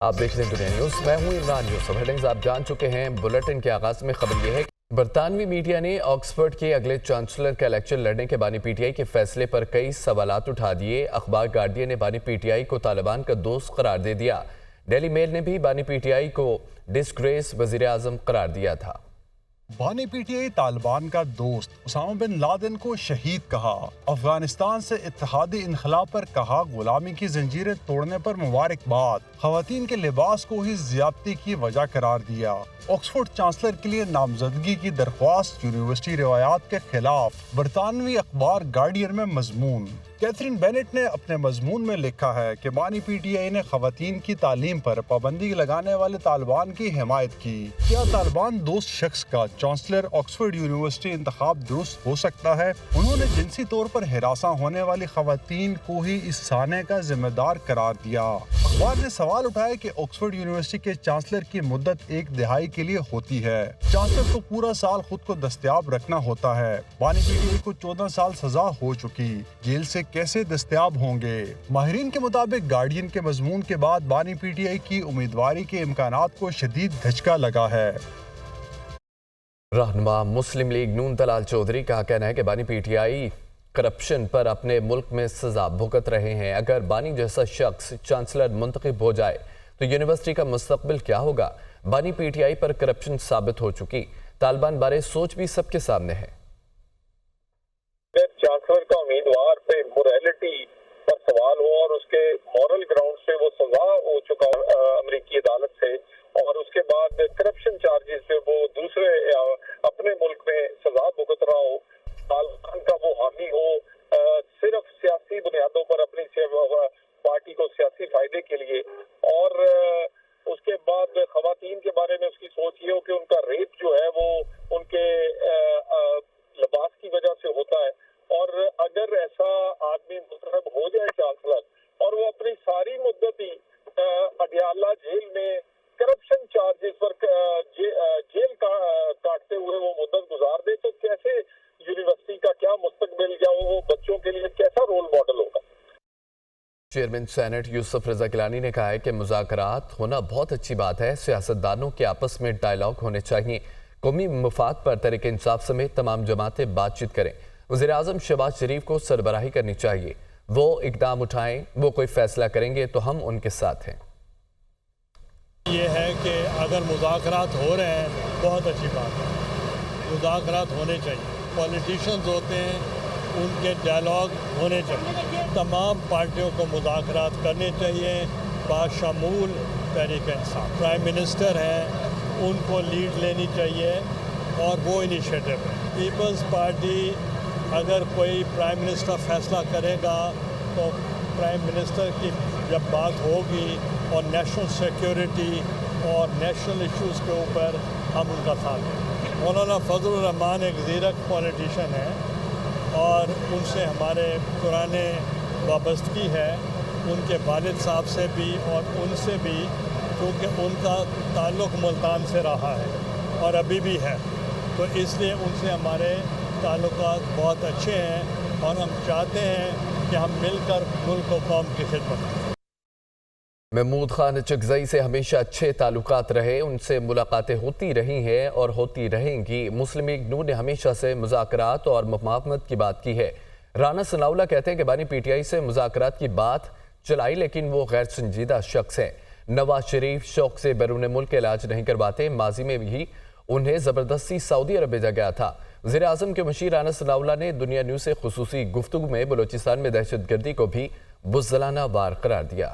آپ دیکھ رہے ہیں دنیا نیوز، میں ہوں عمران یوسف۔ ہیڈنگز آپ جان چکے ہیں۔ بلیٹن کے آغاز میں خبر یہ ہے کہ برطانوی میڈیا نے آکسفورڈ کے اگلے چانسلر کا الیکشن لڑنے کے بانی پی ٹی آئی کے فیصلے پر کئی سوالات اٹھا دیے۔ اخبار گارڈین نے بانی پی ٹی آئی کو طالبان کا دوست قرار دے دیا۔ ڈیلی میل نے بھی بانی پی ٹی آئی کو ڈسگریس وزیر اعظم قرار دیا تھا۔ بانی پی ٹی آئی طالبان کا دوست، اسامہ بن لادن کو شہید کہا۔ افغانستان سے اتحادی انخلا پر کہا غلامی کی زنجیریں توڑنے پر مبارکباد۔ خواتین کے لباس کو ہی زیادتی کی وجہ قرار دیا۔ آکسفورڈ چانسلر کے لیے نامزدگی کی درخواست یونیورسٹی روایات کے خلاف۔ برطانوی اخبار گارڈین میں مضمون۔ کیتھرین بینٹ نے اپنے مضمون میں لکھا ہے کہ بانی پی ٹی آئی نے خواتین کی تعلیم پر پابندی لگانے والے طالبان کی حمایت کی۔ کیا طالبان دوست شخص کا چانسلر آکسفورڈ یونیورسٹی انتخاب درست ہو سکتا ہے؟ انہوں نے جنسی طور پر ہراساں ہونے والی خواتین کو ہی اس سانے کا ذمہ دار قرار دیا۔ اخبار نے سوال اٹھایا کہ آکسفورڈ یونیورسٹی کے چانسلر کی مدت 1 دہائی کے لیے ہوتی ہے۔ چانسلر کو پورا سال خود کو دستیاب رکھنا ہوتا ہے۔ بانی پی ٹی آئی کو 14 سال سزا ہو چکی، جیل سے کیسے دستیاب ہوں گے؟ ماہرین کے مطابق گارڈین کے مضمون کے بعد بانی پی ٹی آئی کی امیدواری کے امکانات کو شدید دھچکا لگا ہے۔ رہنما مسلم لیگ نون طلال چودھری کا کہنا ہے کہ بانی پی ٹی آئی کرپشن پر اپنے ملک میں سزا بھگت رہے ہیں۔ اگر بانی جیسا شخص چانسلر منتخب ہو جائے تو یونیورسٹی کا مستقبل کیا ہوگا؟ بانی پی ٹی آئی پر کرپشن ثابت ہو چکی، طالبان بارے سوچ بھی سب کے سامنے ہے۔ چانسلر کا امیدوار پہ موریلٹی پر سوال ہو اور اس کے مورل گراؤنڈ سے وہ سزا ہو چکا امریکی عدالت سے، اور اس کے بعد کرپشن چارجز پہ وہ دوسرے اپنے ملک میں سزا بھگت رہا ہو، طالبان کا وہ حامی ہو صرف سیاسی بنیادوں پر اپنی پارٹی کو سیاسی فائدے کے لیے، اور اس کے بعد خواتین کے بارے میں اس کی سوچ یہ ہو کہ ان کا ریپ جو ہے وہ ان کے لباس کی وجہ سے ہوتا ہے، اور اگر ایسا آدمی منتخب ہو جائے چانسلر اور وہ اپنی ساری مدت ہی اڈیالہ جیل میں کرپشن چارجز پر جیل کاٹتے ہوئے وہ مدت گزار دے، تو کیسے یونیورسٹی کا کیا مستقبل، یا وہ بچوں کے لیے کیسا رول ماڈل ہوگا؟ چیئرمین سینٹ یوسف رضا گیلانی نے کہا ہے کہ مذاکرات ہونا بہت اچھی بات ہے، سیاستدانوں کے آپس میں ڈائیلاگ ہونے چاہیے، قومی مفاد پر تحریک انصاف سمیت تمام جماعتیں بات چیت کریں۔ وزیر اعظم شہباز شریف کو سربراہی کرنی چاہیے، وہ اقدام اٹھائیں، وہ کوئی فیصلہ کریں گے تو ہم ان کے ساتھ ہیں۔ یہ ہے کہ اگر مذاکرات ہو رہے ہیں بہت اچھی بات ہے، مذاکرات ہونے چاہیے، پولیٹیشینز ہوتے ہیں ان کے ڈائیلاگ ہونے چاہیے، تمام پارٹیوں کو مذاکرات کرنے چاہیے باشمول تحریک انصاف۔ پرائم منسٹر ہیں ان کو لیڈ لینی چاہیے اور وہ انیشیٹو ہے۔ پیپلز پارٹی اگر کوئی پرائم منسٹر فیصلہ کرے گا تو پرائم منسٹر کی جب بات ہوگی اور نیشنل سیکیورٹی اور نیشنل ایشوز کے اوپر ہم ان کا ساتھ دیں۔ مولانا فضل الرحمان ایک زیرک پولیٹیشین ہے اور ان سے ہمارے پرانے وابستگی ہے، ان کے والد صاحب سے بھی اور ان سے بھی، کیونکہ ان کا تعلق ملتان سے رہا ہے اور ابھی بھی ہے، تو اس لیے ان سے ہمارے تعلقات بہت اچھے ہیں اور ہم چاہتے ہیں کہ ہم مل کر ملک و قوم کی خدمت کریں۔ محمود خان چکزئی سے ہمیشہ اچھے تعلقات رہے، ان سے ملاقاتیں ہوتی رہی ہیں اور ہوتی رہیں گی۔ مسلم لیگ نون نے ہمیشہ سے مذاکرات اور مفاہمت کی بات کی ہے۔ رانا ثناءاللہ کہتے ہیں کہ بانی پی ٹی آئی سے مذاکرات کی بات چلائی لیکن وہ غیر سنجیدہ شخص ہیں۔ نواز شریف شوق سے بیرون ملک علاج نہیں کرواتے، ماضی میں بھی انہیں زبردستی سعودی عرب بھیجا گیا تھا۔ وزیر اعظم کے مشیر رانا ثناءاللہ نے دنیا نیوز سے خصوصی گفتگو میں بلوچستان میں دہشت گردی کو بھی بزدلانہ وار قرار دیا۔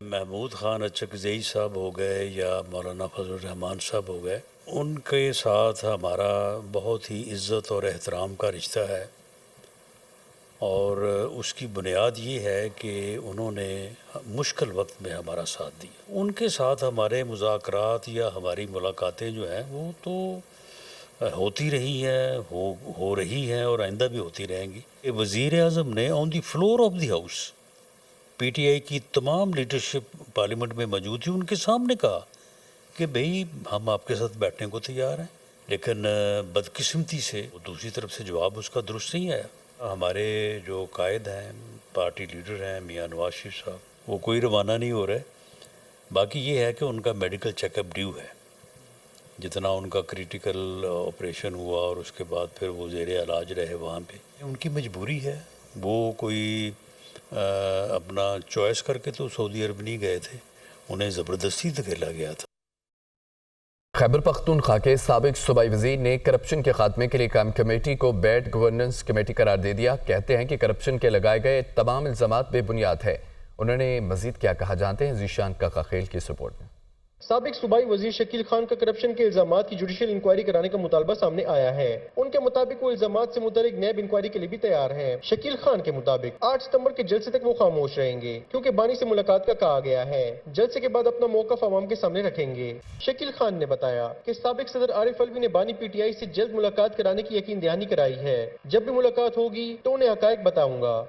محمود خان چکزئی صاحب ہو گئے یا مولانا فضل الرحمان صاحب ہو گئے، ان کے ساتھ ہمارا بہت ہی عزت اور احترام کا رشتہ ہے، اور اس کی بنیاد یہ ہے کہ انہوں نے مشکل وقت میں ہمارا ساتھ دیا۔ ان کے ساتھ ہمارے مذاکرات یا ہماری ملاقاتیں جو ہیں وہ تو ہوتی رہی ہیں، ہو رہی ہیں اور آئندہ بھی ہوتی رہیں گی۔ وزیر اعظم نے on the floor of the house P T I کی تمام لیڈرشپ پارلیمنٹ میں موجود تھی، ان کے سامنے کہا کہ بھئی ہم آپ کے ساتھ بیٹھنے کو تیار ہیں، لیکن بدقسمتی سے دوسری طرف سے جواب اس کا درست نہیں آیا۔ ہمارے جو قائد ہیں، پارٹی لیڈر ہیں میاں نواز شریف صاحب، وہ کوئی روانہ نہیں ہو رہے، باقی یہ ہے کہ ان کا میڈیکل چیک اپ ڈیو ہے، جتنا ان کا کریٹیکل آپریشن ہوا اور اس کے بعد پھر وہ زیر علاج رہے وہاں پہ، ان کی مجبوری ہے، وہ کوئی اپنا چوائس کر کے تو سعودی عرب نہیں گئے تھے، انہیں زبردستی دھکیلا گیا تھا۔ خیبر پختونخوا کے سابق صوبائی وزیر نے کرپشن کے خاتمے کے لیے قائم کمیٹی کو بیڈ گورننس کمیٹی قرار دے دیا۔ کہتے ہیں کہ کرپشن کے لگائے گئے تمام الزامات بے بنیاد ہے۔ انہوں نے مزید کیا کہا، جانتے ہیں ذیشان کاکاخیل کی سپورٹ میں۔ سابق صوبائی وزیر شکیل خان کا کرپشن کے الزامات کی جوڈیشل انکوائری کرانے کا مطالبہ سامنے آیا ہے۔ ان کے مطابق وہ الزامات سے متعلق نیب انکوائری کے لیے بھی تیار ہیں۔ شکیل خان کے مطابق 8 ستمبر کے جلسے تک وہ خاموش رہیں گے کیونکہ بانی سے ملاقات کا کہا گیا ہے۔ جلسے کے بعد اپنا موقف عوام کے سامنے رکھیں گے۔ شکیل خان نے بتایا کہ سابق صدر عارف علوی نے بانی پی ٹی آئی سے جلد ملاقات کرانے کی یقین دہانی کرائی ہے۔ جب بھی ملاقات ہوگی تو انہیں حقائق بتاؤں گا۔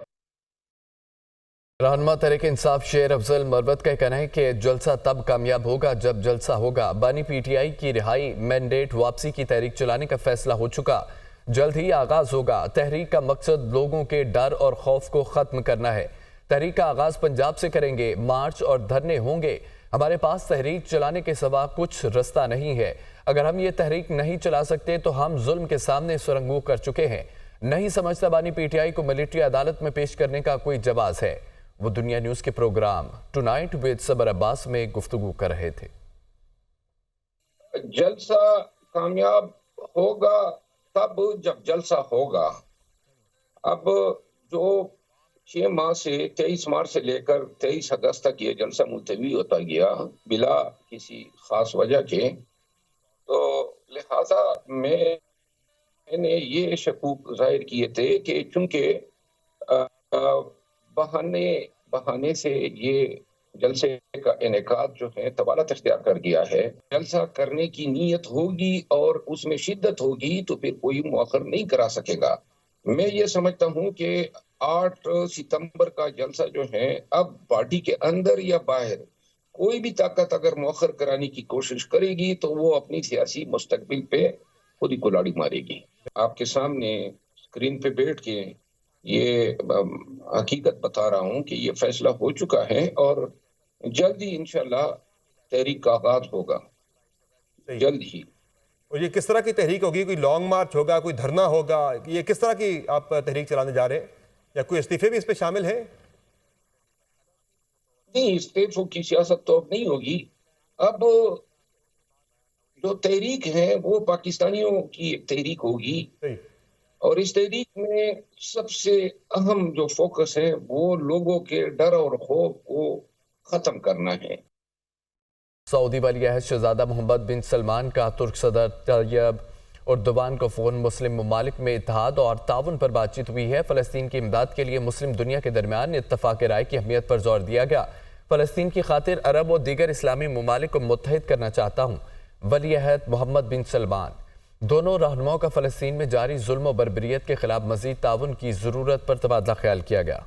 رہنما تحریک انصاف شیر افضل مروت کا کہنا ہے کہ جلسہ تب کامیاب ہوگا جب جلسہ ہوگا۔ بانی پی ٹی آئی کی رہائی، مینڈیٹ واپسی کی تحریک چلانے کا فیصلہ ہو چکا، جلد ہی آغاز ہوگا۔ تحریک کا مقصد لوگوں کے ڈر اور خوف کو ختم کرنا ہے۔ تحریک کا آغاز پنجاب سے کریں گے، مارچ اور دھرنے ہوں گے۔ ہمارے پاس تحریک چلانے کے سوا کچھ رستہ نہیں ہے۔ اگر ہم یہ تحریک نہیں چلا سکتے تو ہم ظلم کے سامنے سرنگو کر چکے ہیں۔ نہیں سمجھتا بانی پی ٹی آئی کو ملٹری عدالت میں پیش کرنے کا کوئی جواز ہے۔ وہ دنیا نیوز کے پروگرام ٹونائٹ ود صبر عباس میں گفتگو کر رہے تھے۔ جلسہ کامیاب ہوگا تب جب جلسہ ہوگا۔ اب جو 6 ماہ سے 23 مارچ سے لے کر 23 اگست تک یہ جلسہ ملتوی ہوتا گیا بلا کسی خاص وجہ کے، تو لہذا میں نے یہ شکوک ظاہر کیے تھے کہ چونکہ بہانے سے یہ جلسے کا انعقاد جو ہے طوالت اختیار کر گیا ہے، جلسہ کرنے کی نیت ہوگی اور اس میں شدت ہوگی تو پھر کوئی مؤخر نہیں کرا سکے گا۔ میں یہ سمجھتا ہوں کہ 8 ستمبر کا جلسہ جو ہے اب پارٹی کے اندر یا باہر کوئی بھی طاقت اگر مؤخر کرانے کی کوشش کرے گی تو وہ اپنی سیاسی مستقبل پہ خود ہی کلاڑی مارے گی۔ آپ کے سامنے اسکرین پہ بیٹھ کے یہ حقیقت بتا رہا ہوں کہ یہ فیصلہ ہو چکا ہے اور جلد ہی انشاءاللہ تحریک کا آغاز ہوگا، جلد ہی۔ اور یہ کس طرح کی تحریک ہوگی؟ کوئی لانگ مارچ ہوگا، کوئی دھرنا ہوگا؟ یہ کس طرح کی آپ تحریک چلانے جا رہے ہیں، یا کوئی استعفے بھی اس پہ شامل ہے؟ نہیں، استعفوں کی سیاست تو اب نہیں ہوگی۔ اب جو تحریک ہے وہ پاکستانیوں کی ایک تحریک ہوگی، اور اس تحریک میں سب سے اہم جو فوکس ہے وہ لوگوں کے ڈر اور خوف کو ختم کرنا ہے۔ سعودی ولی عہد شہزادہ محمد بن سلمان کا ترک صدر طیب اردوان کو فون مسلم ممالک میں اتحاد اور تعاون پر بات چیت ہوئی ہے۔ فلسطین کی امداد کے لیے مسلم دنیا کے درمیان اتفاق رائے کی اہمیت پر زور دیا گیا۔ فلسطین کی خاطر عرب اور دیگر اسلامی ممالک کو متحد کرنا چاہتا ہوں، ولی عہد محمد بن سلمان۔ دونوں رہنماؤں کا فلسطین میں جاری ظلم و بربریت کے خلاف مزید تعاون کی ضرورت پر تبادلہ خیال کیا گیا۔